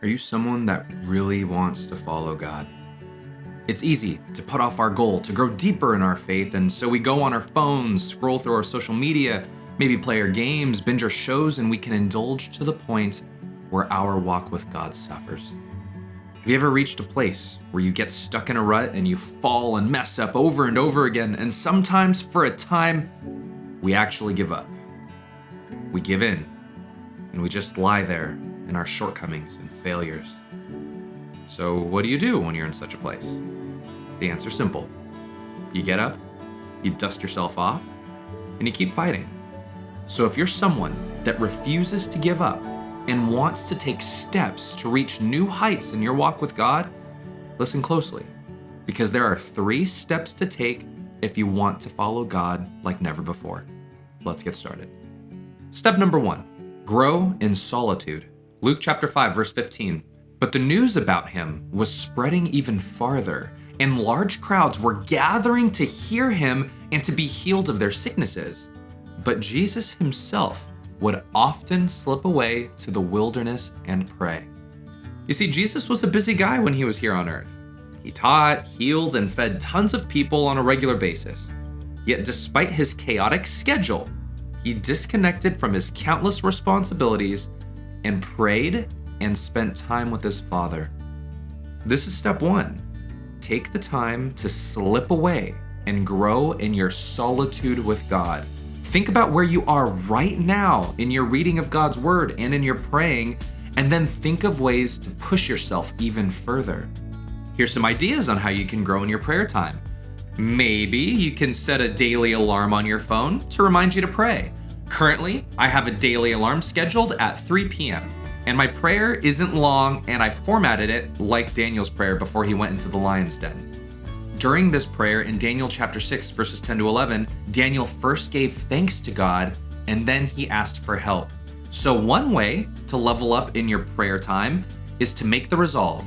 Are you someone that really wants to follow God? It's easy to put off our goal to grow deeper in our faith, and so we go on our phones, scroll through our social media, maybe play our games, binge our shows, and we can indulge to the point where our walk with God suffers. Have you ever reached a place where you get stuck in a rut and you fall and mess up over and over again, and sometimes for a time, we actually give up? We give in, and we just lie there in our shortcomings and failures. So what do you do when you're in such a place? The answer's simple. You get up, you dust yourself off, and you keep fighting. So if you're someone that refuses to give up and wants to take steps to reach new heights in your walk with God, listen closely, because there are 3 steps to take if you want to follow God like never before. Let's get started. Step number 1, grow in solitude. Luke chapter 5, verse 15. But the news about him was spreading even farther, and large crowds were gathering to hear him and to be healed of their sicknesses. But Jesus himself would often slip away to the wilderness and pray. You see, Jesus was a busy guy when he was here on earth. He taught, healed, and fed tons of people on a regular basis. Yet despite his chaotic schedule, he disconnected from his countless responsibilities and prayed and spent time with his Father. This is step 1. Take the time to slip away and grow in your solitude with God. Think about where you are right now in your reading of God's word and in your praying, and then think of ways to push yourself even further. Here's some ideas on how you can grow in your prayer time. Maybe you can set a daily alarm on your phone to remind you to pray. Currently, I have a daily alarm scheduled at 3 p.m. and my prayer isn't long, and I formatted it like Daniel's prayer before he went into the lion's den. During this prayer in Daniel chapter 6, verses 10 to 11, Daniel first gave thanks to God, and then he asked for help. So one way to level up in your prayer time is to make the resolve,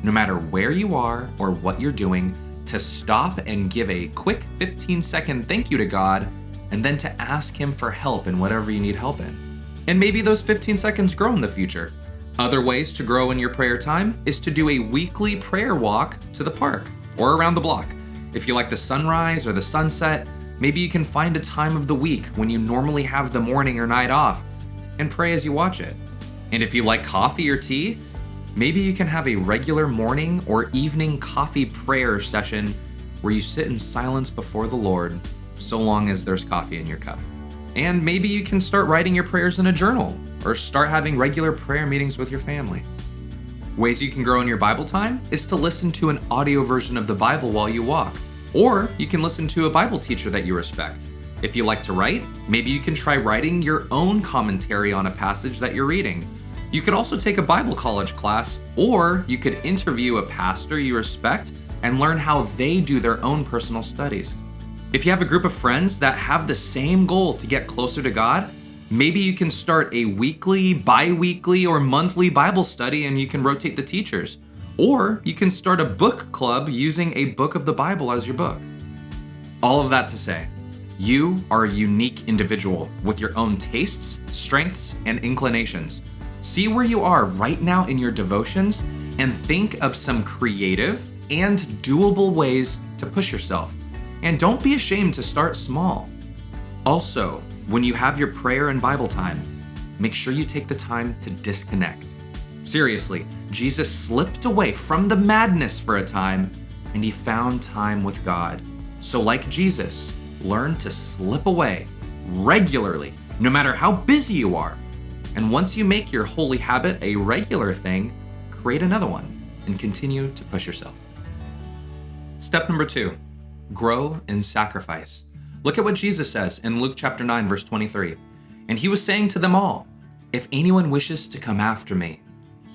no matter where you are or what you're doing, to stop and give a quick 15-second thank you to God, and then to ask him for help in whatever you need help in. And maybe those 15 seconds grow in the future. Other ways to grow in your prayer time is to do a weekly prayer walk to the park or around the block. If you like the sunrise or the sunset, maybe you can find a time of the week when you normally have the morning or night off and pray as you watch it. And if you like coffee or tea, maybe you can have a regular morning or evening coffee prayer session where you sit in silence before the Lord, so long as there's coffee in your cup. And maybe you can start writing your prayers in a journal or start having regular prayer meetings with your family. Ways you can grow in your Bible time is to listen to an audio version of the Bible while you walk, or you can listen to a Bible teacher that you respect. If you like to write, maybe you can try writing your own commentary on a passage that you're reading. You could also take a Bible college class, or you could interview a pastor you respect and learn how they do their own personal studies. If you have a group of friends that have the same goal to get closer to God, maybe you can start a weekly, bi-weekly, or monthly Bible study and you can rotate the teachers. Or you can start a book club using a book of the Bible as your book. All of that to say, you are a unique individual with your own tastes, strengths, and inclinations. See where you are right now in your devotions and think of some creative and doable ways to push yourself. And don't be ashamed to start small. Also, when you have your prayer and Bible time, make sure you take the time to disconnect. Seriously, Jesus slipped away from the madness for a time, and he found time with God. So like Jesus, learn to slip away regularly, no matter how busy you are. And once you make your holy habit a regular thing, create another one and continue to push yourself. Step number 2, grow in sacrifice. Look at what Jesus says in Luke chapter 9, verse 23. And he was saying to them all, if anyone wishes to come after me,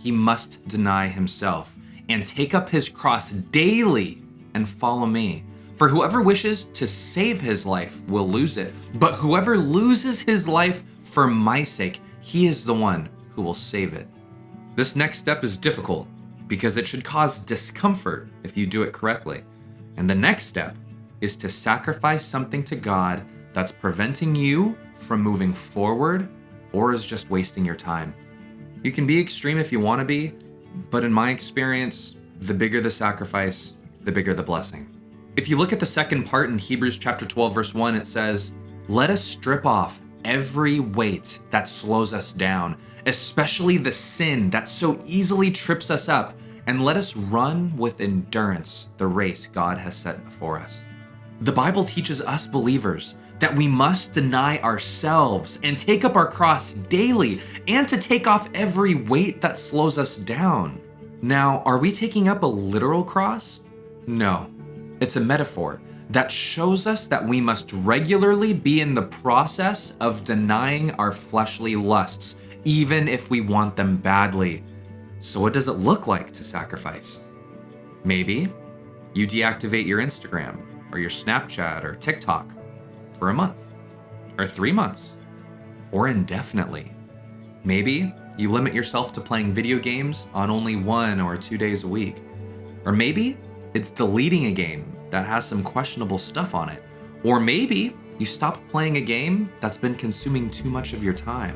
he must deny himself and take up his cross daily and follow me. For whoever wishes to save his life will lose it, but whoever loses his life for my sake, he is the one who will save it. This next step is difficult because it should cause discomfort if you do it correctly. And the next step is to sacrifice something to God that's preventing you from moving forward or is just wasting your time. You can be extreme if you want to be, But in my experience, the bigger the sacrifice, the bigger the blessing. If you look at the second part in Hebrews chapter 12, verse 1, it says, "Let us strip off every weight that slows us down, especially the sin that so easily trips us up, and let us run with endurance the race God has set before us." The Bible teaches us believers that we must deny ourselves and take up our cross daily and to take off every weight that slows us down. Now, are we taking up a literal cross? No, it's a metaphor that shows us that we must regularly be in the process of denying our fleshly lusts, even if we want them badly. So what does it look like to sacrifice? Maybe you deactivate your Instagram or your Snapchat or TikTok for a month or 3 months or indefinitely. Maybe you limit yourself to playing video games on only 1 or 2 days a week. Or maybe it's deleting a game that has some questionable stuff on it. Or maybe you stop playing a game that's been consuming too much of your time.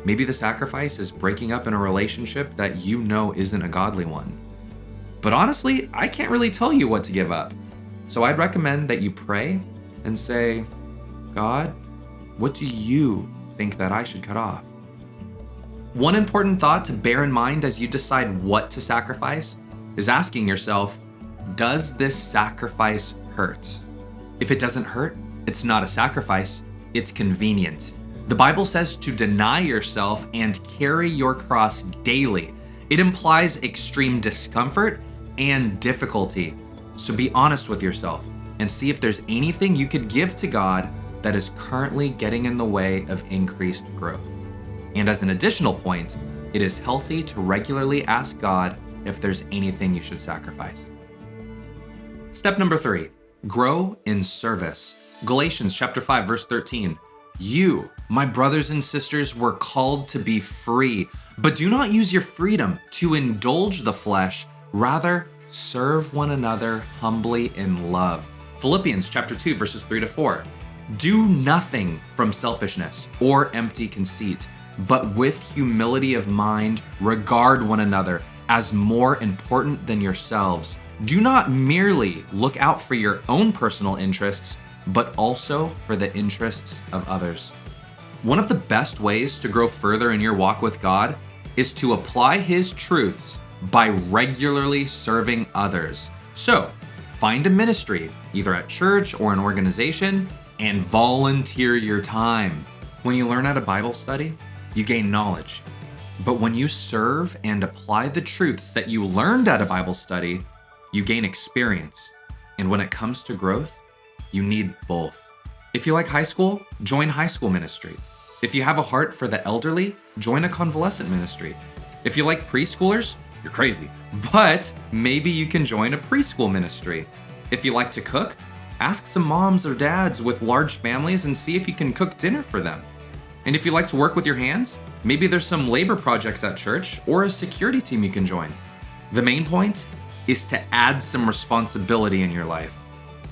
Maybe the sacrifice is breaking up in a relationship that you know isn't a godly one. But honestly, I can't really tell you what to give up. So I'd recommend that you pray and say, "God, what do you think that I should cut off?" One important thought to bear in mind as you decide what to sacrifice is asking yourself, does this sacrifice hurt? If it doesn't hurt, it's not a sacrifice, it's convenient. The Bible says to deny yourself and carry your cross daily. It implies extreme discomfort and difficulty. So be honest with yourself and see if there's anything you could give to God that is currently getting in the way of increased growth. And as an additional point, it is healthy to regularly ask God if there's anything you should sacrifice. Step number 3, grow in service. Galatians chapter 5, verse 13. "You, my brothers and sisters, were called to be free, but do not use your freedom to indulge the flesh. Rather, serve one another humbly in love." Philippians chapter 2, verses 3 to 4. "Do nothing from selfishness or empty conceit, but with humility of mind, regard one another as more important than yourselves. Do not merely look out for your own personal interests, but also for the interests of others." One of the best ways to grow further in your walk with God is to apply His truths by regularly serving others. So, find a ministry, either at church or an organization, and volunteer your time. When you learn at a Bible study, you gain knowledge. But when you serve and apply the truths that you learned at a Bible study, you gain experience. And when it comes to growth, you need both. If you like high school, join high school ministry. If you have a heart for the elderly, join a convalescent ministry. If you like preschoolers, you're crazy, but maybe you can join a preschool ministry. If you like to cook, ask some moms or dads with large families and see if you can cook dinner for them. And if you like to work with your hands, maybe there's some labor projects at church or a security team you can join. The main point is to add some responsibility in your life.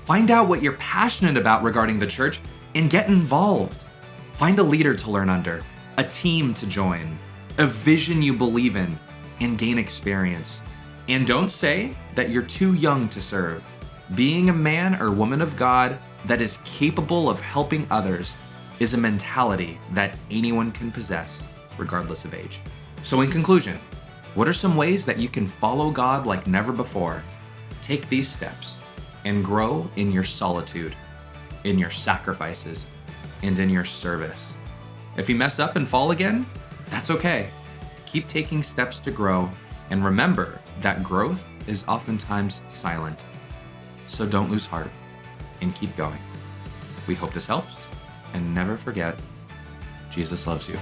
Find out what you're passionate about regarding the church and get involved. Find a leader to learn under, a team to join, a vision you believe in, and gain experience. And don't say that you're too young to serve. Being a man or woman of God that is capable of helping others is a mentality that anyone can possess, regardless of age. So in conclusion, what are some ways that you can follow God like never before? Take these steps and grow in your solitude, in your sacrifices, and in your service. If you mess up and fall again, that's okay. Keep taking steps to grow, and remember that growth is oftentimes silent. So don't lose heart and keep going. We hope this helps, and never forget, Jesus loves you.